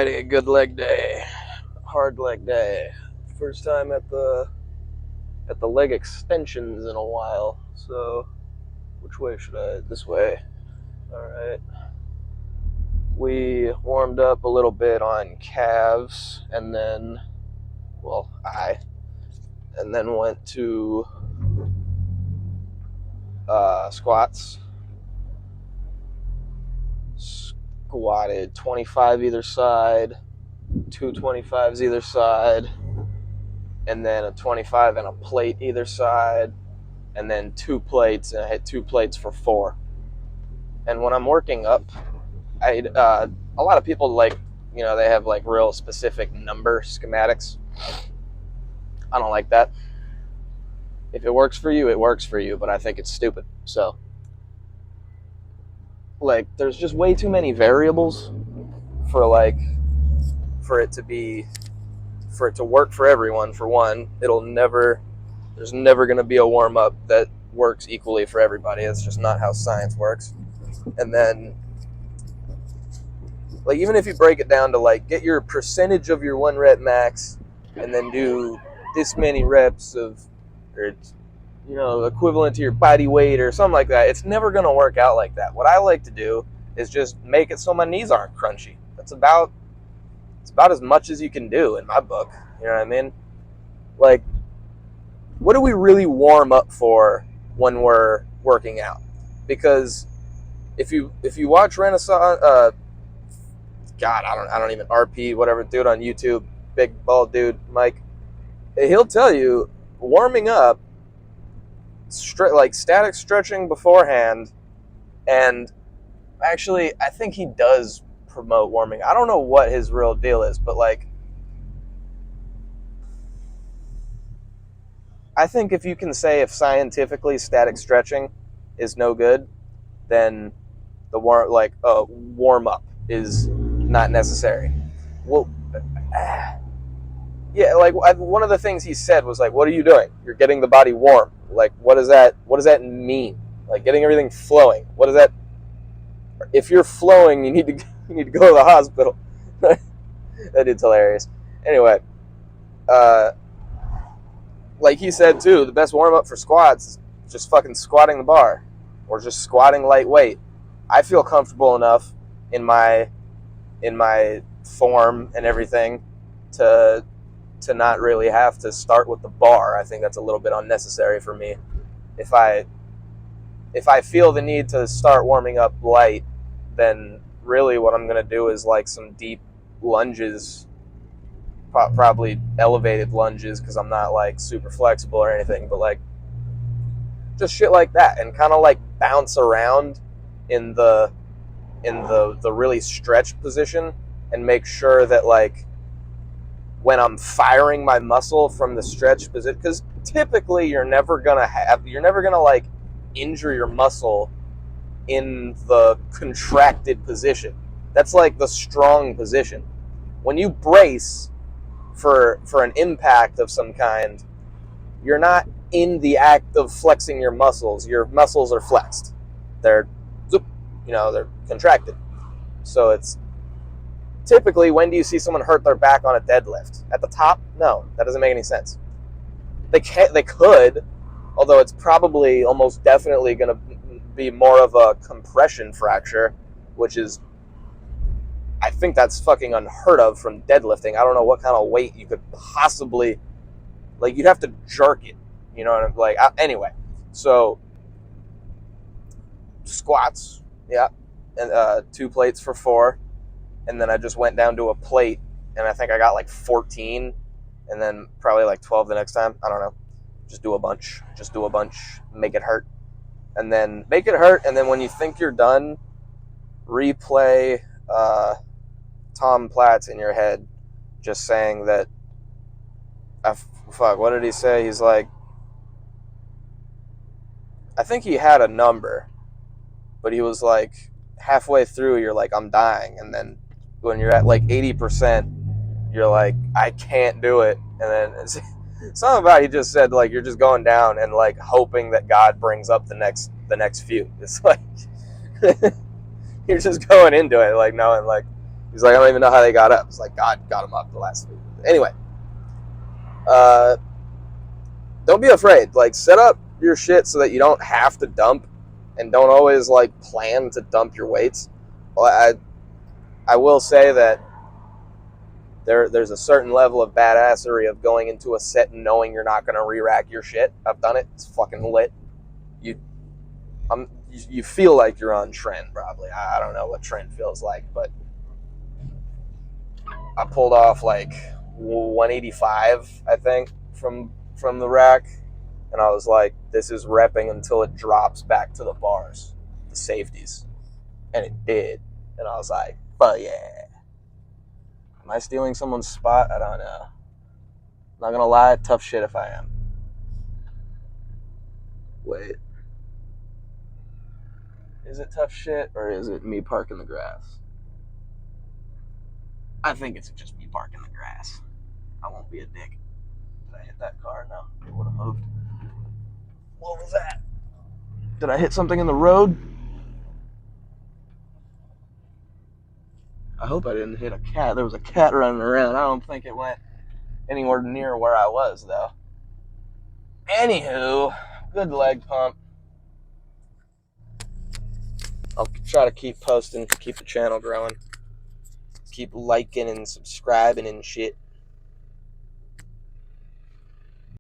Alrighty, good leg day. Hard leg day. First time at the leg extensions in a while. So, which way should I? This way. Alright. We warmed up a little bit on calves and then, and then went to squats. Squatted 25 either side, two 25s either side, and then a 25 and a plate either side, and then two plates, and I hit 2 plates for 4. And when I'm working up, a lot of people they have like real specific number schematics. I don't like that. If it works for you, it works for you, but I think it's stupid. So, there's just way too many variables for it to work for everyone. For one, there's never going to be a warm-up that works equally for everybody. It's just not how science works. And then, even if you break it down to, get your percentage of your 1 rep max and then do this many reps equivalent to your body weight or something like that, it's never going to work out like that. What I like to do is just make it so my knees aren't crunchy. It's about as much as you can do in my book. You know what I mean? What do we really warm up for when we're working out? Because if you watch Renaissance, I don't even RP whatever dude on YouTube, big bald dude Mike, he'll tell you warming up, static stretching beforehand, and actually I think he does promote warming. I don't know what his real deal is, but I think if you can say if scientifically static stretching is no good, then the warm up is not necessary. Well, yeah, one of the things he said was what are you doing? You're getting the body warm. What does that mean? Getting everything flowing. What does that? If you're flowing, you need to go to the hospital. That dude's hilarious. Anyway, he said too, the best warm up for squats is just fucking squatting the bar, or just squatting lightweight. I feel comfortable enough in my form and everything to not really have to start with the bar. I think that's a little bit unnecessary for me. If I feel the need to start warming up light, then really what I'm going to do is some deep lunges, probably elevated lunges, because I'm not super flexible or anything, but just shit like that, and kind of bounce around in the really stretched position, and make sure that when I'm firing my muscle from the stretched position, because typically you're never gonna injure your muscle in the contracted position. That's the strong position. When you brace for an impact of some kind, you're not in the act of flexing your muscles. Your muscles are flexed. They're contracted. So it's typically, when do you see someone hurt their back on a deadlift? At the top? No, that doesn't make any sense. They could, although it's probably almost definitely going to be more of a compression fracture, which is, I think that's fucking unheard of from deadlifting. I don't know what kind of weight you could possibly, you'd have to jerk it, you know what I'm anyway. So squats, yeah, and 2 plates for 4, and then I just went down to a plate, and I think I got 14, and then probably 12 the next time. I don't know. Just do a bunch, make it hurt, and then when you think you're done, replay Tom Platz in your head, just saying that, what did he say? He's I think he had a number, but he was halfway through, you're I'm dying, and then when you're at 80%, you're I can't do it, and then something about he just said you're just going down and hoping that God brings up the next few. It's you're just going into it knowing He's like, I don't even know how they got up. It's like, God got them up the last week. Anyway, don't be afraid. Like, set up your shit so that you don't have to dump, and don't always like plan to dump your weights. Well, I will say that there's a certain level of badassery of going into a set and knowing you're not going to re-rack your shit. I've done it. It's fucking lit. You feel like you're on trend, probably. I don't know what trend feels like, but I pulled off like 185, I think, from the rack, and I was like, this is repping until it drops back to the bars, the safeties, and it did, and I was like, but yeah. Am I stealing someone's spot? I don't know. Not gonna lie, tough shit if I am. Wait. Is it tough shit, or is it me parking the grass? I think it's just me parking the grass. I won't be a dick. Did I hit that car? No, it would have moved. What was that? Did I hit something in the road? I hope I didn't hit a cat. There was a cat running around. I don't think it went anywhere near where I was, though. Anywho, good leg pump. I'll try to keep posting, keep the channel growing, keep liking and subscribing and shit.